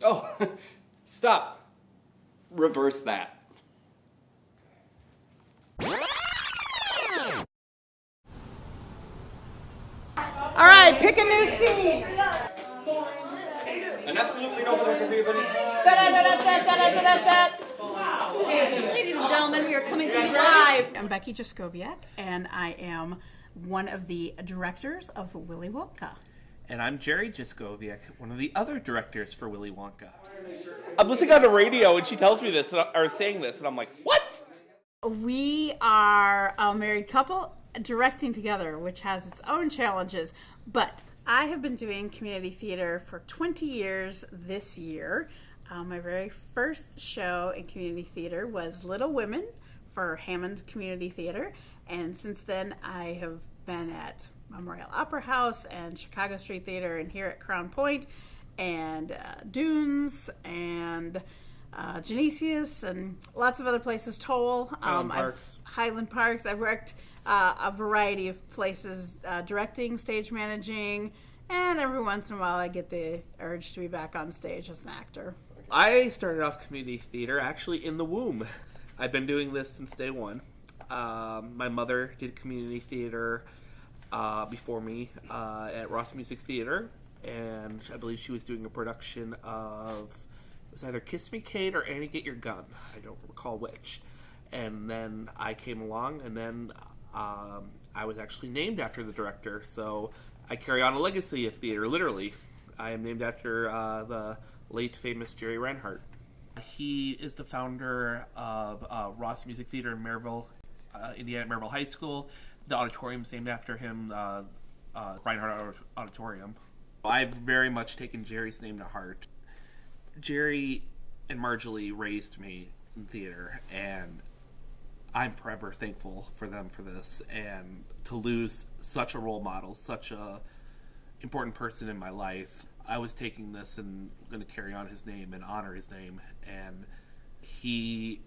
Oh, stop. Reverse that. All right, pick a new scene. And absolutely no photography. Ladies and gentlemen, we are coming to you live. I'm Becky Jaskowiak, and I am one of the directors of Willy Wonka. And I'm Jerry Jaskowiak, one of the other directors for Willy Wonka. I'm listening on the radio and she tells me this, or saying this, and I'm like, what? We are a married couple directing together, which has its own challenges. But I have been doing community theater for 20 years this year. My very first show in community theater was Little Women for Hammond Community Theater. And since then, I have been at Memorial Opera House and Chicago Street Theater and here at Crown Point and Dunes and Genesius and lots of other places, Toll. Highland Parks. I've worked a variety of places, directing, stage managing, and every once in a while I get the urge to be back on stage as an actor. I started off community theater actually in the womb. I've been doing this since day one. My mother did community theater before me at Ross Music Theater, and I believe she was doing a production of, it was either Kiss Me Kate or Annie Get Your Gun. I don't recall which. And then I came along, and then I was actually named after the director, so I carry on a legacy of theater, literally. I am named after the late famous Jerry Reinhardt. He is the founder of Ross Music Theater in Maryville, Indiana, at Maryville High School. The auditorium is named after him, Reinhardt Auditorium. I've very much taken Jerry's name to heart. Jerry and Marjorie raised me in theater, and I'm forever thankful for them for this. And to lose such a role model, such a important person in my life, I was taking this and going to carry on his name and honor his name. And he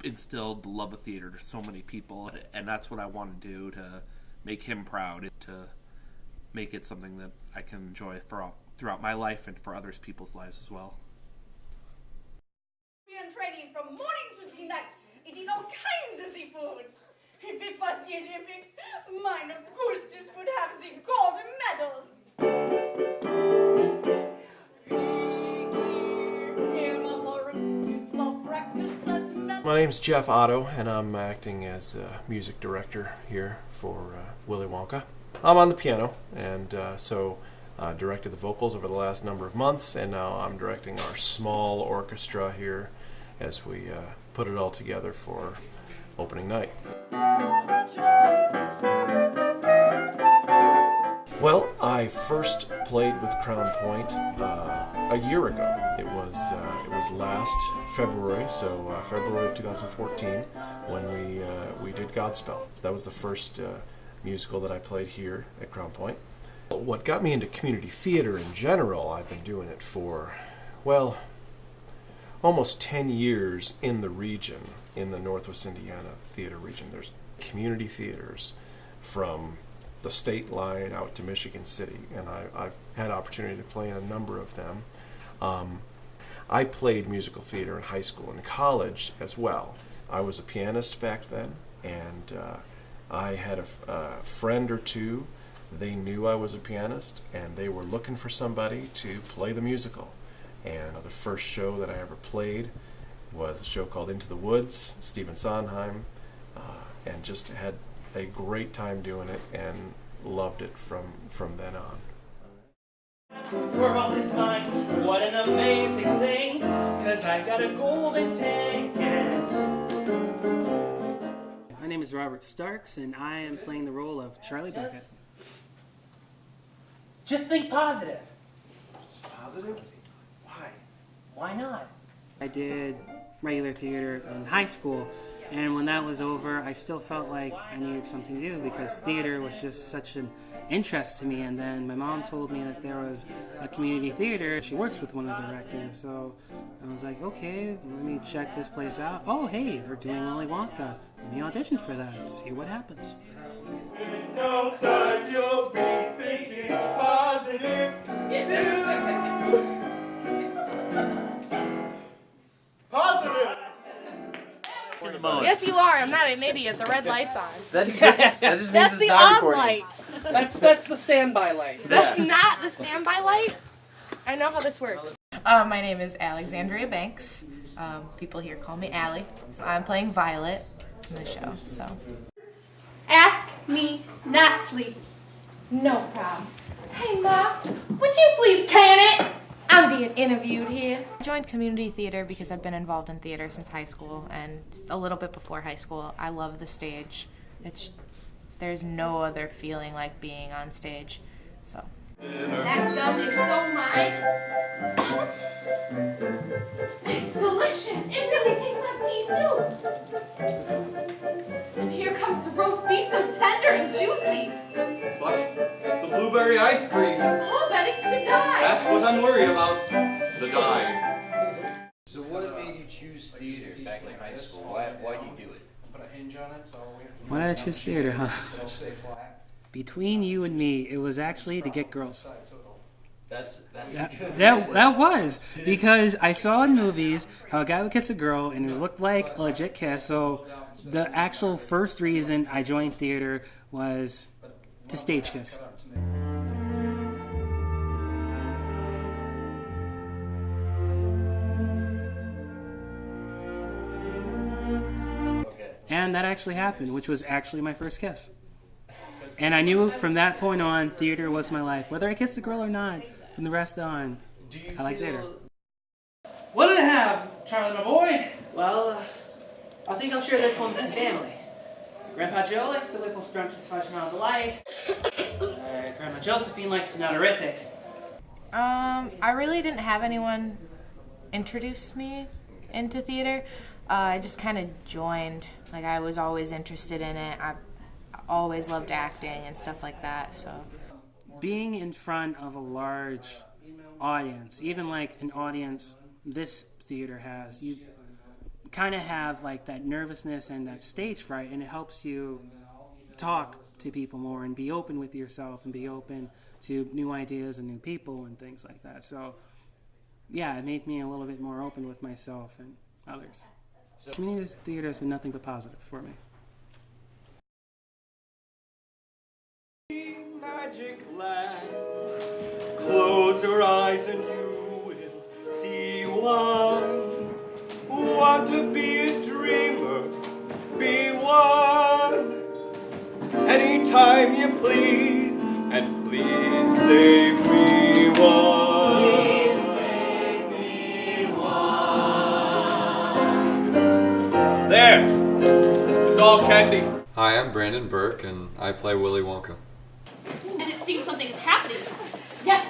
instilled the love of theater to so many people, and that's what I want to do, to make him proud, to make it something that I can enjoy throughout my life and for others people's lives as well. We are training from morning to the night, eating all kinds of seafoods. If it was the Olympics, mine of course would have the gold medals. My name's Jeff Otto, and I'm acting as music director here for Willy Wonka. I'm on the piano, and so directed the vocals over the last number of months, and now I'm directing our small orchestra here as we put it all together for opening night. Well, I first played with Crown Point a year ago. It was last February, so February of 2014, when we did Godspell. So that was the first musical that I played here at Crown Point. What got me into community theater in general, I've been doing it for, well, almost 10 years in the region, in the Northwest Indiana theater region. There's community theaters from the state line out to Michigan City, and I've had opportunity to play in a number of them. I played musical theater in high school and college as well. I was a pianist back then, and I had a friend or two. They knew I was a pianist, and they were looking for somebody to play the musical. And the first show that I ever played was a show called Into the Woods, Stephen Sondheim, and just had a great time doing it and loved it from then on. We're all this fine, what an amazing thing, 'cause I got a golden ticket. My name is is Robert Starks, and I am playing the role of Charlie Bucket. Just think positive. Positive? Why? Why not? I did regular theater in high school, and when that was over, I still felt like I needed something to do because theater was just such an interest to me. And then my mom told me that there was a community theater. She works with one of the directors, so I was like, okay, let me check this place out. Oh, hey, they're doing Willy Wonka. Let me audition for that, see what happens. In no time you'll be thinking positive. Positive. Yes, you are. I'm not an idiot. The red light's on. That just means it's not recording. That's the standby light. That's not the standby light. I know how this works. My name is Alexandria Banks. People here call me Allie. I'm playing Violet in the show. So. Ask me nicely. No problem. Hey, Ma, would you please can it? I'm being interviewed here. I joined community theater because I've been involved in theater since high school and a little bit before high school. I love the stage. There's no other feeling like being on stage. So. That gum is so mine. What? It's delicious. It really tastes like pea soup. And here comes the roast beef, so tender and juicy. But the blueberry ice cream. I'll bet it's to die. That's what I'm worried about. The dye. So what made you choose theater back in high school? Why did you do it? Why did I choose theater, huh? Between you and me, it was actually to get girls. That was because I saw in movies how a guy would kiss a girl and it looked like a legit kiss. So the actual first reason I joined theater was to stage kiss. And that actually happened, which was actually my first kiss. And I knew from that point on, theater was my life. Whether I kissed a girl or not, from the rest on, I like theater. What do I have, Charlie, my boy? Well, I think I'll share this one with the family. Grandpa Joe likes the Whipple Scrumptious Fudge Mile Delight. Grandma Josephine likes the Nutterific. I really didn't have anyone introduce me into theater. I just kind of joined. Like, I was always interested in it. I always loved acting and stuff like that, so. Being in front of a large audience, even like an audience this theater has, you kind of have like that nervousness and that stage fright, and it helps you talk to people more and be open with yourself and be open to new ideas and new people and things like that. So yeah, it made me a little bit more open with myself and others. Community theater has been nothing but positive for me. Magic land. Close your eyes and you will see one. Want to be a dreamer? Be one. Anytime you please, and please save me one. Please save me one. There. It's all candy. Hi, I'm Brandon Burke, and I play Willy Wonka. And it seems something is happening. Yes,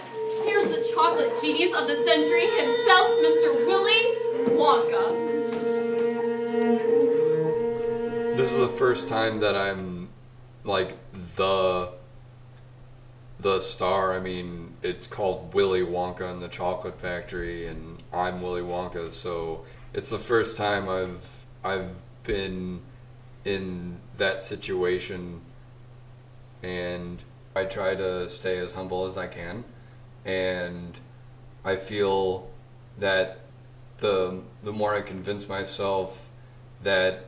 here's the chocolate genius of the century himself, Mr. Willy Wonka. This is the first time that I'm like the star. I mean, it's called Willy Wonka and the Chocolate Factory, and I'm Willy Wonka. So it's the first time I've been in that situation, and I try to stay as humble as I can, and I feel that the more I convince myself that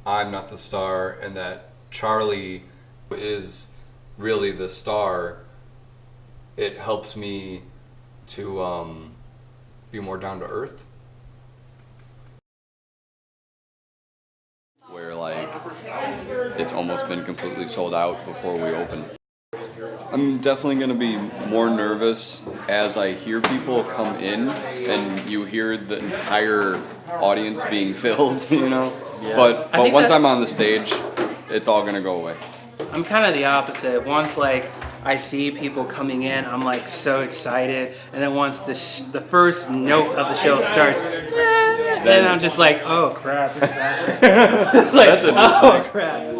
I'm not the star and that Charlie is really the star, it helps me to be more down to earth. Where like it's almost been completely sold out before we open. I'm definitely going to be more nervous as I hear people come in and you hear the entire audience being filled, you know? Yeah. But I think once that's- I'm on the stage, it's all gonna go away. I'm kind of the opposite. Once like I see people coming in, I'm like so excited, and then once the first note of the show starts, then I'm just like, oh crap, it's happening. It's like, That's a oh distinct. crap.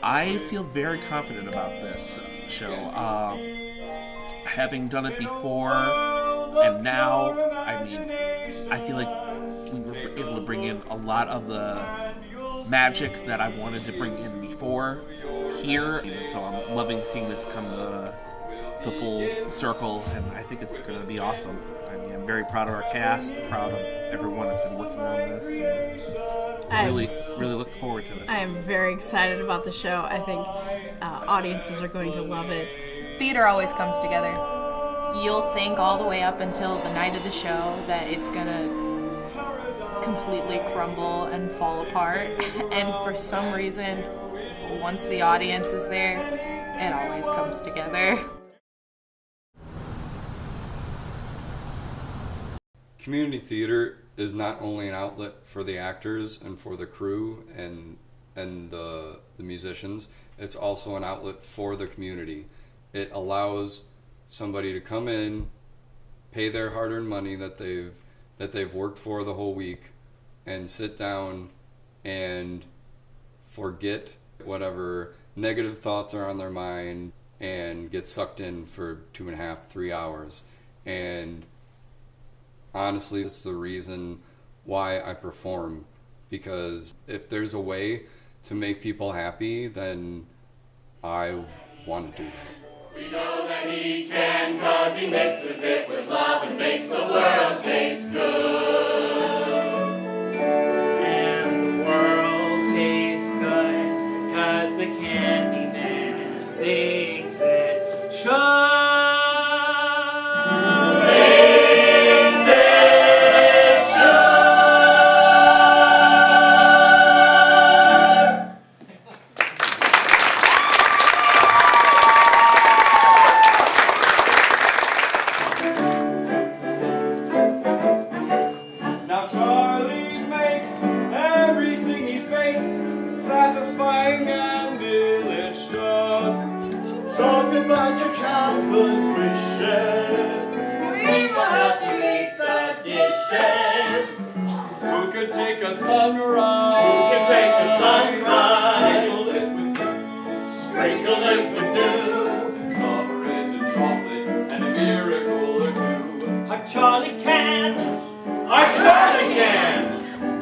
I feel very confident about this show. Having done it before and now, I mean, I feel like we were able to bring in a lot of the magic that I wanted to bring in before here. And so I'm loving seeing this come to full circle, and I think it's going to be awesome. I mean, I'm very proud of our cast, proud of everyone that's been working on this, and really look forward to it. I am very excited about the show. I think audiences are going to love it. Theater always comes together. You'll think all the way up until the night of the show that it's gonna completely crumble and fall apart, and for some reason, once the audience is there, it always comes together. Community theater is not only an outlet for the actors and for the crew and the musicians, it's also an outlet for the community. It allows somebody to come in, pay their hard-earned money that they've worked for the whole week, and sit down and forget whatever negative thoughts are on their mind and get sucked in for 2.5, 3 hours. And honestly, it's the reason why I perform, because if there's a way to make people happy, then I want to do that. We know that he can, 'cause he mixes it with love and makes the world taste good. And the world tastes good, 'cause the Candyman thinks it should. Now Charlie makes everything he bakes satisfying and delicious. Talk about your childhood wishes. We will help you eat the dishes. Who could take a sunrise? Who can take the sunrise? Sprinkle it with dew. Sprinkle it with dew. Cover it in chocolate and a miracle or two. Our Charlie can. Our Charlie can!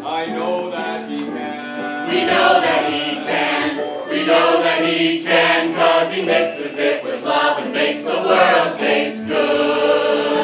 I know that he can. We know that he can. We know that he can, 'cause he mixes it with love and makes the world taste good.